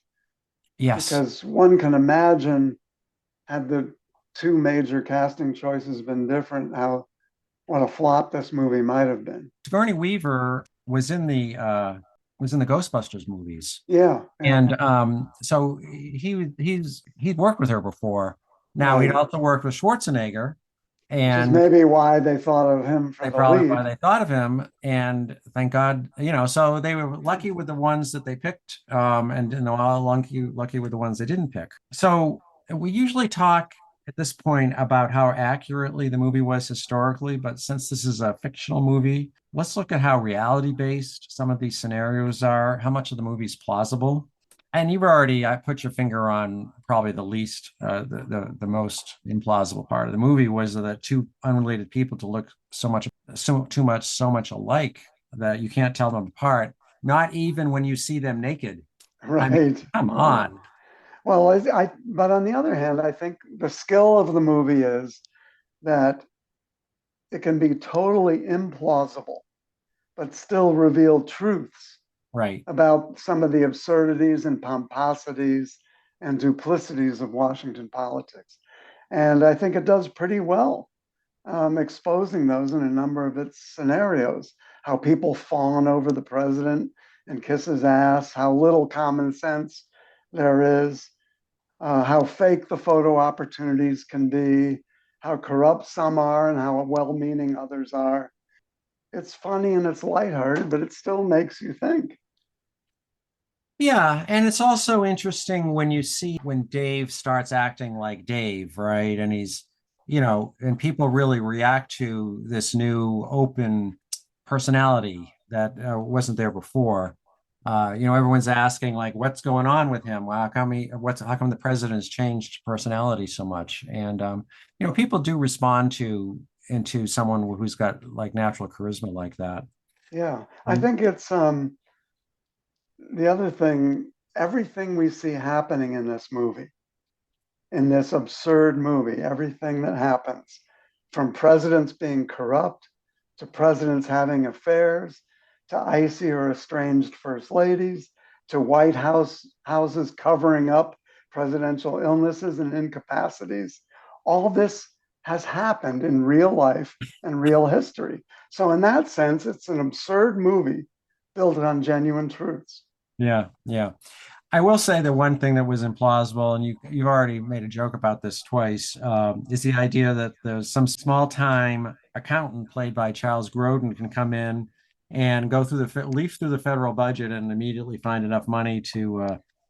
Yes. because one can imagine had the two major casting choices been different, how what a flop this movie might have been. Sigourney Weaver was in the Ghostbusters movies, Yeah, yeah, and so he'd worked with her before. Now he'd right. also worked with Schwarzenegger, Which is and maybe why they thought of him for they the probably why lead. they thought of him. And thank God, so they were lucky with the ones that they picked, and all lucky with the ones they didn't pick. So we usually talk at this point about how accurately the movie was historically, but since this is a fictional movie, let's look at how reality based some of these scenarios are, how much of the movie is plausible. And I put your finger on probably the least, the most implausible part of the movie was that two unrelated people to look so much alike that you can't tell them apart. Not even when you see them naked. I mean, Right. come on. Well, but on the other hand, I think the skill of the movie is that it can be totally implausible, but still reveal truths Right. about some of the absurdities and pomposities and duplicities of Washington politics. And I think it does pretty well, exposing those in a number of its scenarios. How people fawn over the president and kiss his ass, how little common sense there is, how fake the photo opportunities can be, how corrupt some are, and how well meaning others are. It's funny and it's lighthearted, but it still makes you think. Yeah, and it's also interesting when you see when Dave starts acting like Dave, right? And and people really react to this new open personality that wasn't there before. Everyone's asking like, what's going on with him? Well, how come the president's changed personality so much? And people do respond into someone who's got like natural charisma like that. Yeah, I Um, think it's the other thing, everything we see happening in this absurd movie, everything that happens, from presidents being corrupt to presidents having affairs to icy or estranged first ladies to houses covering up presidential illnesses and incapacities, all this has happened in real life and real history. So in that sense, it's an absurd movie built on genuine truths. yeah, yeah. I will say the one thing that was implausible, and you've already made a joke about this twice, is the idea that there's some small time accountant played by Charles Grodin can come in and leaf through the federal budget and immediately find enough money to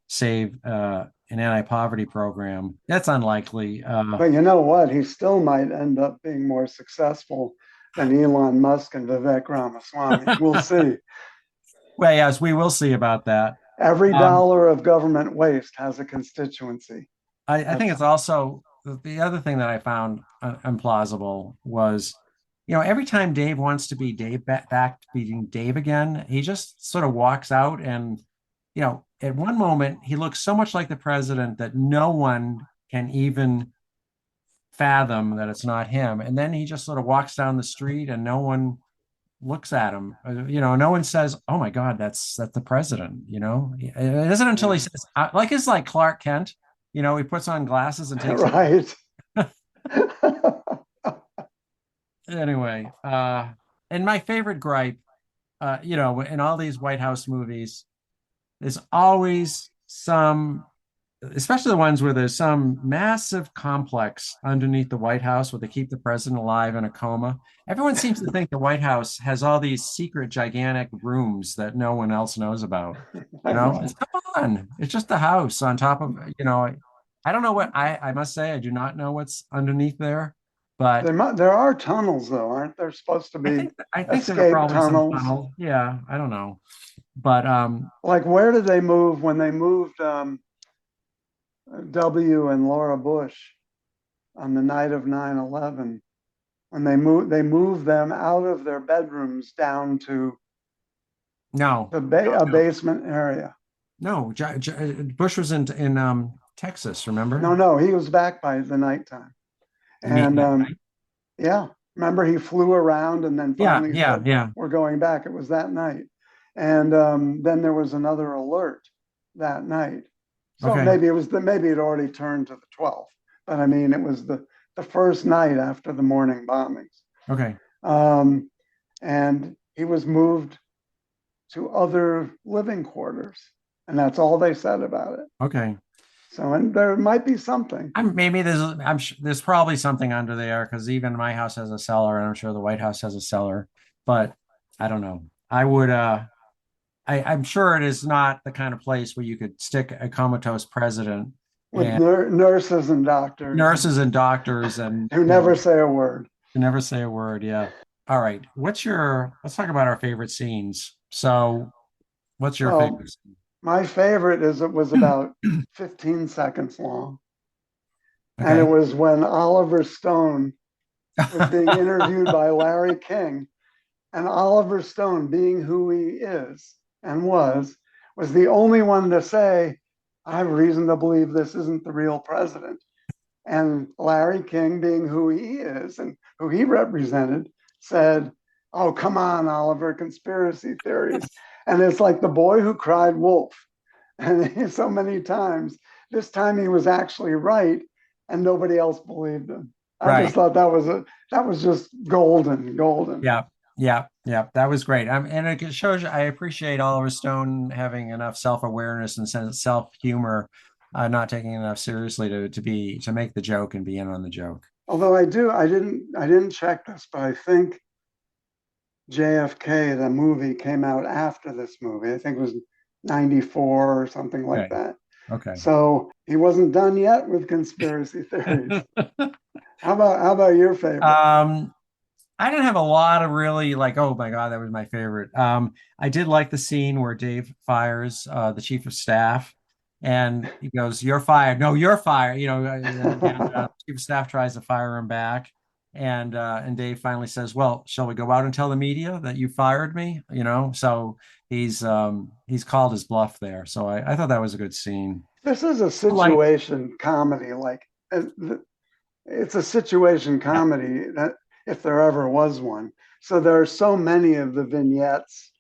save an anti-poverty program. That's unlikely. But you know what? He still might end up being more successful than Elon Musk and Vivek Ramaswamy. We'll see. Well, yes, we will see about that. Every Um, dollar of government waste has a constituency. I think That's it's also the other thing that I found implausible was, every time Dave wants to be Dave back to being Dave again, he just sort of walks out and, at one moment he looks so much like the president that no one can even fathom that it's not him. And then he just sort of walks down the street and no one looks at him. No one says, "Oh my God, that's the president." It isn't until he yeah. says, like it's like Clark Kent. He puts on glasses and takes. Right. Anyway, and my favorite gripe, in all these White House movies, there's always some, especially the ones where there's some massive complex underneath the White House where they keep the president alive in a coma. Everyone seems to think the White House has all these secret, gigantic rooms that no one else knows about. I know. Come on, it's just the house on top of, I don't know what I must say, I do not know what's underneath there, but There are tunnels, though, aren't there supposed to I be think I think there are escape probably some tunnels? tunnel. Yeah, I don't know, but Like, where did they move when they moved W and Laura Bush on the night of 9/11? When they moved them out of their bedrooms down to no, a basement area. no. Bush was in Texas. Remember? No, no, he was back by the nighttime. You mean And that night? yeah, remember he flew around and then Yeah, finally yeah, said, yeah. "We're going back." It was that night. And then there was another alert that night. So Okay, maybe it already turned to the 12th. But I mean, it was the first night after the morning bombings. okay, Um, and he was moved to other living quarters. And that's all they said about it. okay. So, and there might be something. Maybe there's probably something under there because even my house has a cellar, and I'm sure the White House has a cellar. But I don't know. I would. I'm sure it is not the kind of place where you could stick a comatose president With and nurses and doctors nurses and doctors and who never say a word. never say a word. Yeah. All right. Let's talk about our favorite scenes. So, what's your Well, favorite scene? my favorite is it was about 15 seconds long. And it Okay. was when Oliver Stone was being interviewed by Larry King. And Oliver Stone, being who he is and was the only one to say, "I have reason to believe this isn't the real president." And Larry King, being who he is and who he represented, said, "Oh, come on, Oliver, conspiracy theories." And it's like the boy who cried wolf. And so many times, this time he was actually right, and nobody else believed him. I just Right. thought that was just golden, golden. Yeah. Yeah. Yeah. That was great. And it shows you, I appreciate Oliver Stone having enough self-awareness and self-humor, not taking it enough seriously to make the joke and be in on the joke. Although I didn't check this, but I think JFK, the movie, came out after this movie. I think it was 94 or something like Okay. that. Okay. So he wasn't done yet with conspiracy theories. How about your favorite? Um, I didn't have a lot of really like, oh my God, that was my favorite. I did like the scene where Dave fires the chief of staff and he goes, "You're fired." No, you're fired. Chief of staff tries to fire him back. And Dave finally says, "Well, shall we go out and tell the media that you fired me?" So he's called his bluff there. So I thought that was a good scene. This is a Like, situation comedy, like it's a situation yeah, comedy that if there ever was one. So there are so many of the vignettes,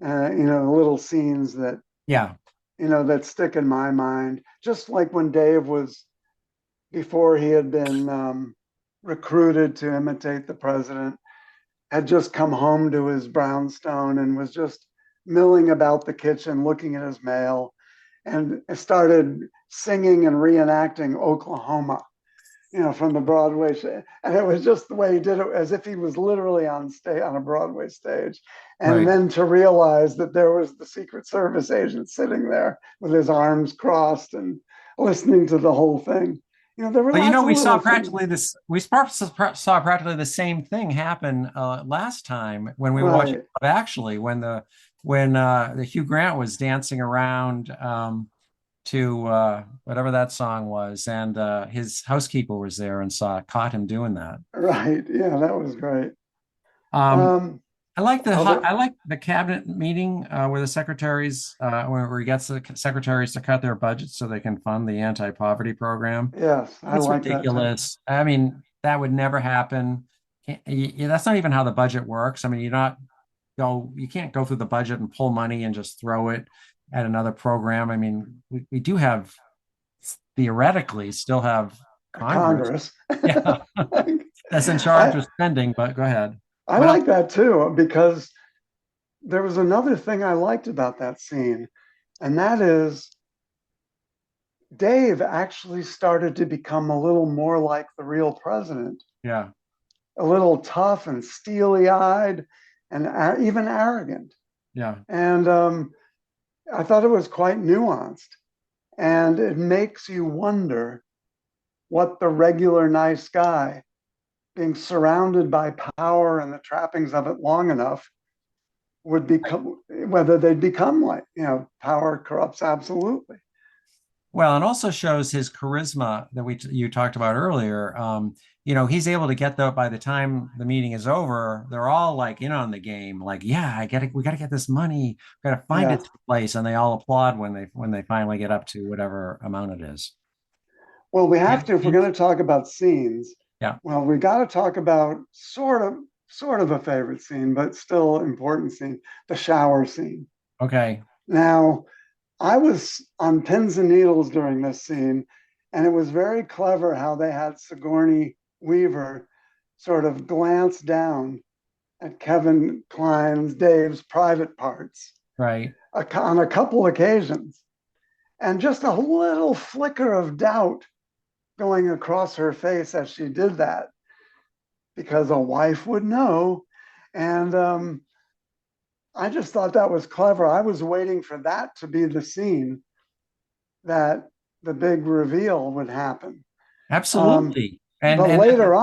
little scenes that yeah, that stick in my mind. Just like when Dave was before he had been recruited to imitate the president, had just come home to his brownstone and was just milling about the kitchen, looking at his mail, and started singing and reenacting Oklahoma, from the Broadway show. And it was just the way he did it, as if he was literally on a Broadway stage. And right. then to realize that there was the Secret Service agent sitting there with his arms crossed and listening to the whole thing. There were But lots of we saw little things. practically this. We saw practically the same thing happen last time when we watched Right. Actually when the when the Hugh Grant was dancing around to whatever that song was, and his housekeeper was there and caught him doing that. Right. Yeah, that was great. Um, Um, I other, like the cabinet meeting where the secretaries where he gets the secretaries to cut their budgets so they can fund the anti-poverty program. yes, I It's like that too. ridiculous. I mean, that would never happen. That's not even how the budget works. I mean, you can't go through the budget and pull money and just throw it at another program. I mean, we do have theoretically still have Congress. Congress. Yeah, that's in charge I of spending, but go ahead. I What else? like that too because there was another thing I liked about that scene, and that is Dave actually started to become a little more like the real president, Yeah, a little tough and steely-eyed and even arrogant. yeah. And I thought it was quite nuanced. And it makes you wonder what the regular nice guy, being surrounded by power and the trappings of it long enough, would become, whether they'd become like, power corrupts absolutely. Well, it also shows his charisma that you talked about earlier. He's able to get by the time the meeting is over, they're all like in on the game, like, yeah, we got to get this money, we got to find Yeah. it place, and they all applaud when they finally get up to whatever amount it is. Well, we have Yeah. to, if we're going to talk about scenes, Yeah. well, we got to talk about sort of a favorite scene, but still important scene, the shower scene. Okay. Now, I was on pins and needles during this scene, and it was very clever how they had Sigourney Weaver sort of glance down at Kevin Kline's, Dave's private parts Right. on a couple occasions, and just a little flicker of doubt going across her face as she did that, because a wife would know. And I just thought that was clever. I was waiting for that to be the scene that the big reveal would happen. Absolutely. But And yeah. later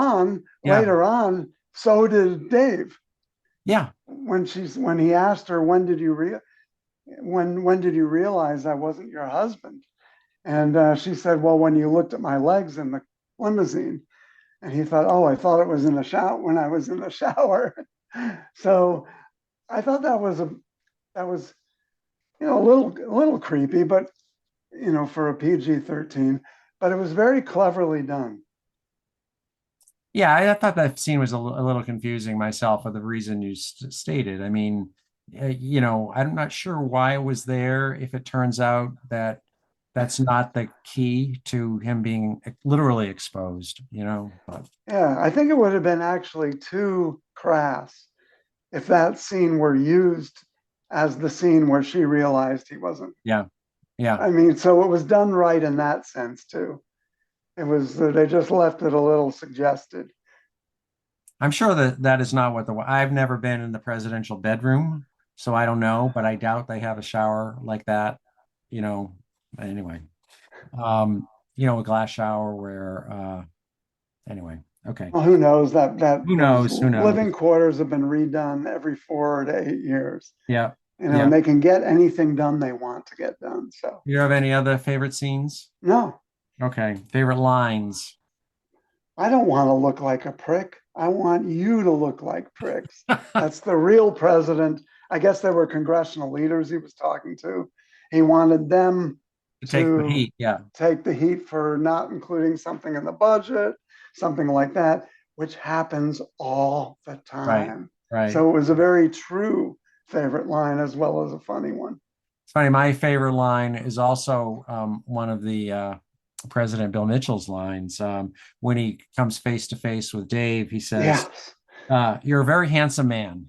on, so did Dave. Yeah. When he asked her, when did you realize I wasn't your husband? And she said, well, when you looked at my legs in the limousine. And he thought, oh, I thought it was in the shower when I was in the shower. So I thought that was a little creepy, but for a PG-13, but it was very cleverly done. Yeah, I thought that scene was a little confusing myself for the reason you stated. I mean, I'm not sure why it was there if it turns out that that's not the key to him being literally exposed, But Yeah, I think it would have been actually too crass if that scene were used as the scene where she realized he wasn't. yeah, yeah. I mean, so it was done right in that sense too. It was they just left it a little suggested. I'm sure that that is not what I've never been in the presidential bedroom, so I don't know, but I doubt they have a shower like that, you know. Anyway, a glass shower where anyway, okay. Well, who knows that Who those knows? Who knows? living quarters have been redone every 4 to 8 years. Yeah, And yeah. they can get anything done they want to get done. So You have any other favorite scenes? no, Okay, favorite lines. I don't want to look like a prick. I want you to look like pricks. That's the real president. I guess there were congressional leaders he was talking to. He wanted them To take the to heat. Yeah, take the heat for not including something in the budget, something like that, which happens all the right, time. right. So it was a very true favorite line as well as a funny one. It's funny. My favorite line is also one of the President Bill Mitchell's lines. When he comes face to face with Dave, he says, Yes. "You're a very handsome man."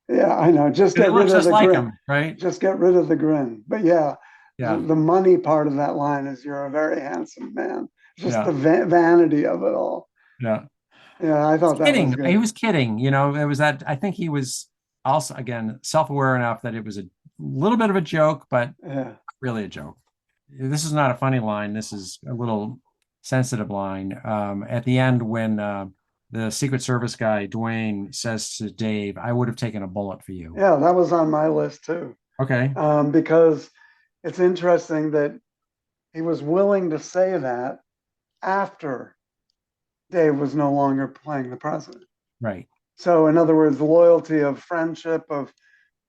Yeah, I know. Just And get it rid looks of just the like grin. him, right? Just get rid of the grin. But yeah, Yeah, the money part of that line is you're a very handsome man. Just yeah, the vanity of it all. yeah. Yeah, I thought that was Kidding. He good. was kidding. It was that. I think he was also again self-aware enough that it was a little bit of a joke, but Yeah. really a joke. This is not a funny line. This is a little sensitive line. At the end, when the Secret Service guy, Dwayne, says to Dave, I would have taken a bullet for you. Yeah, that was on my list too. Okay. Because it's interesting that he was willing to say that after Dave was no longer playing the president. Right. So, in other words, loyalty of friendship, of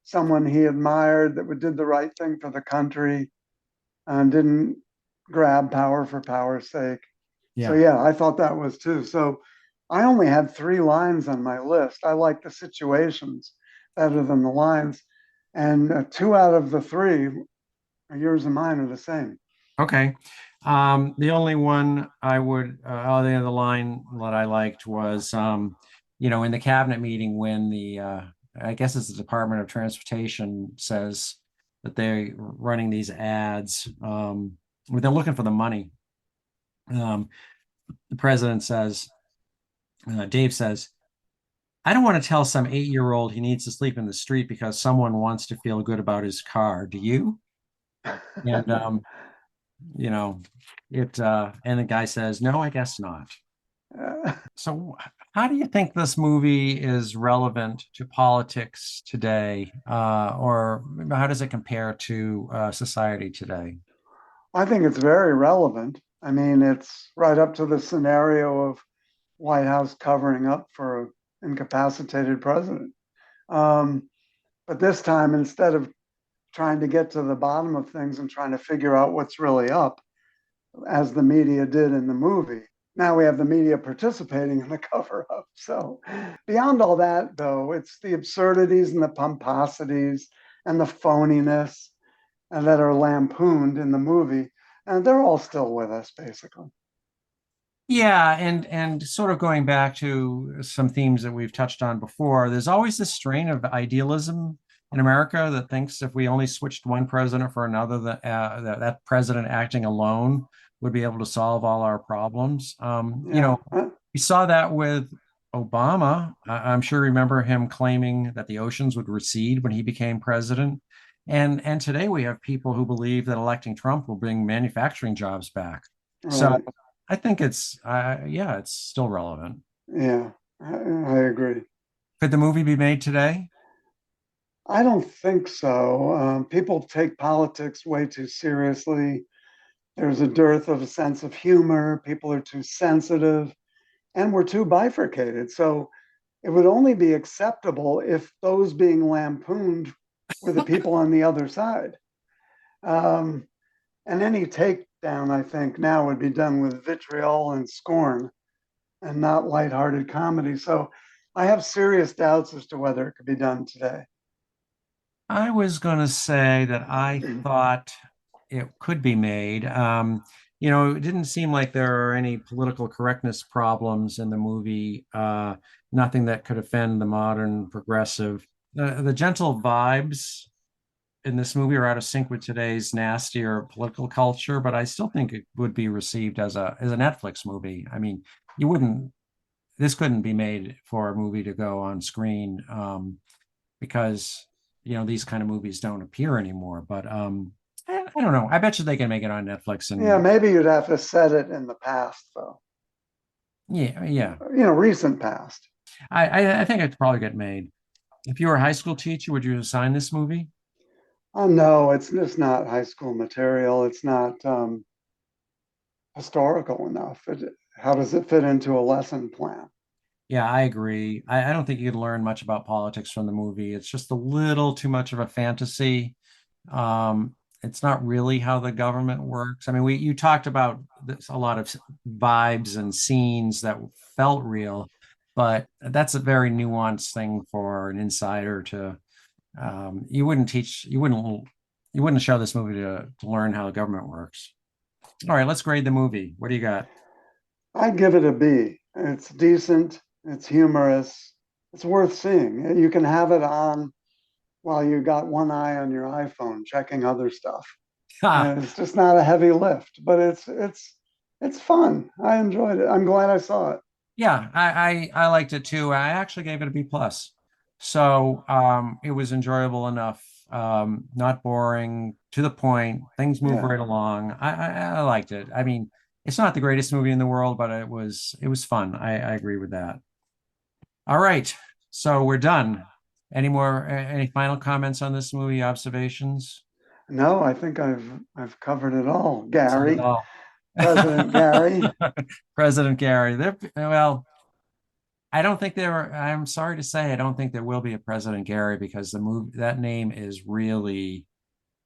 someone he admired that did the right thing for the country and didn't grab power for power's sake. So, Yeah. yeah, I thought that was too. So, I only had 3 lines on my list. I like the situations better than the lines. And 2 out of the 3, yours and mine, are the same. Okay. The only one I would, the other line that I liked was, in the cabinet meeting when I guess it's the Department of Transportation says that they're running these ads, where they're looking for the money. The president says, Dave says, I don't want to tell some 8-year-old he needs to sleep in the street because someone wants to feel good about his car. Do you? And you know, and the guy says, no, I guess not. So how do you think this movie is relevant to politics today? Or how does it compare to society today? I think it's very relevant. I mean, it's right up to the scenario of White House covering up for an incapacitated president. Um, but this time, instead of trying to get to the bottom of things and trying to figure out what's really up, as the media did in the movie, now we have the media participating in the cover up. So, beyond all that, though, it's the absurdities and the pomposities and the phoniness and that are lampooned in the movie. And they're all still with us, basically. Yeah, and sort of going back to some themes that we've touched on before, there's always this strain of idealism in America that thinks if we only switched one president for another, that president acting alone would be able to solve all our problems. Yeah. We saw that with Obama. I'm sure you remember him claiming that the oceans would recede when he became president. And today we have people who believe that electing Trump will bring manufacturing jobs back. So Right. I think yeah, it's still relevant. Yeah. I agree. Could the movie be made today? I don't think so. People take politics way too seriously. There's a dearth of a sense of humor. People are too sensitive, and we're too bifurcated. So it would only be acceptable if those being lampooned were the people on the other side. Um, and any takedown, I think, now would be done with vitriol and scorn and not lighthearted comedy. So I have serious doubts as to whether it could be done today. I was going to say that I thought it could be made. It didn't seem like there are any political correctness problems in the movie. Nothing that could offend the modern progressive. The gentle vibes in this movie are out of sync with today's nastier political culture, but I still think it would be received as a Netflix movie. I mean, you wouldn't this couldn't be made for a movie to go on screen, because these kind of movies don't appear anymore. But I don't know. I bet you they can make it on Netflix. Yeah, And maybe you'd have to set it in the past, though. yeah, yeah. Recent past. I think it'd probably get made. If you were a high school teacher, would you assign this movie? Oh no, it's just not high school material. It's not historical enough. How does it fit into a lesson plan? Yeah, I agree. I don't think you could learn much about politics from the movie. It's just a little too much of a fantasy. It's not really how the government works. I mean, you talked about a lot of vibes and scenes that felt real, but that's a very nuanced thing for an insider to. You wouldn't show this movie to learn how the government works. All right, let's grade the movie. What do you got? I'd give it a B. It's decent. It's humorous. It's worth seeing. You can have it on while you got one eye on your iPhone checking other stuff. And it's just not a heavy lift, but it's fun. I enjoyed it. I'm glad I saw it. Yeah, I liked it too. I actually gave it a B plus. So it was enjoyable enough, not boring, to the point. Things move Yeah. right along. I liked it. I mean, it's not the greatest movie in the world, but it was fun. I agree with that. All right. So we're done. Any final comments on this movie, observations? No, I think I've covered it all. Said it Gary, all. President Gary. President Gary. Well, I don't think I'm sorry to say, I don't think there will be a President Gary because the movie, that name is really,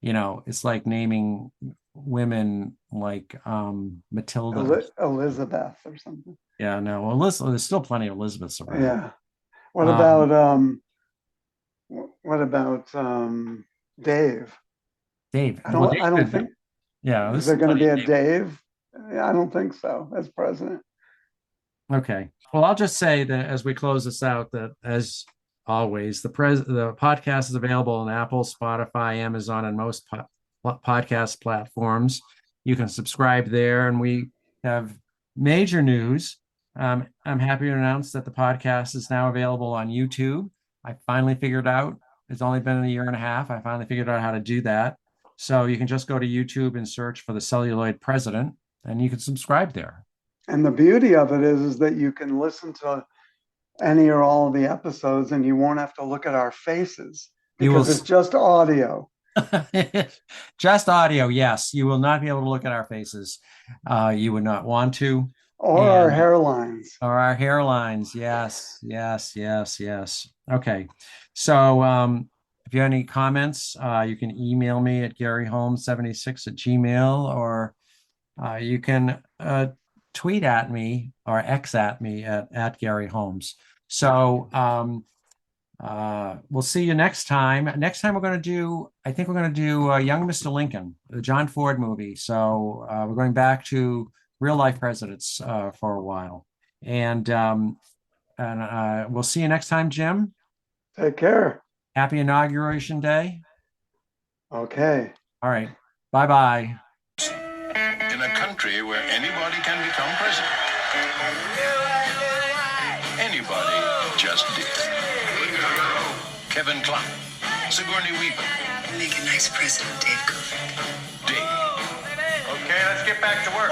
it's like naming women like Matilda. Elizabeth or something. Yeah, no, Elizabeth, there's still plenty of Elizabeths around. Yeah. What Um, about Dave? Dave. I Well, don't I don't think yeah, is there's there going to plenty be of a Dave. Dave? I don't think so as president. Okay. Well, I'll just say that as we close this out, that as always, the podcast is available on Apple, Spotify, Amazon, and most podcast platforms. You can subscribe there, and we have major news. I'm happy to announce that the podcast is now available on YouTube. I finally figured out, it's only been a year and a half. I finally figured out how to do that. So you can just go to YouTube and search for the Celluloid President, and you can subscribe there. And the beauty of it is that you can listen to any or all of the episodes and you won't have to look at our faces You will because it's just audio. just audio. Yes, you will not be able to look at our faces. You would not want to. Or our hairlines. Or our hairlines. Yes, yes, yes, yes. Okay. So if you have any comments, you can email me at garyholmes76@gmail, or you can tweet at me or X at me at Gary Holmes. So we'll see you next time. Next time I think we're going to do Young Mr. Lincoln, the John Ford movie. So we're going back to real life presidents for a while. And we'll see you next time, Jim. Take care. Happy Inauguration Day. Okay. All right. Bye-bye. In a country where anybody can become president. Anybody just did. Kevin Kline, Sigourney Weaver, Make a nice president, Dave Goofy. Dave. Okay, let's get back to work.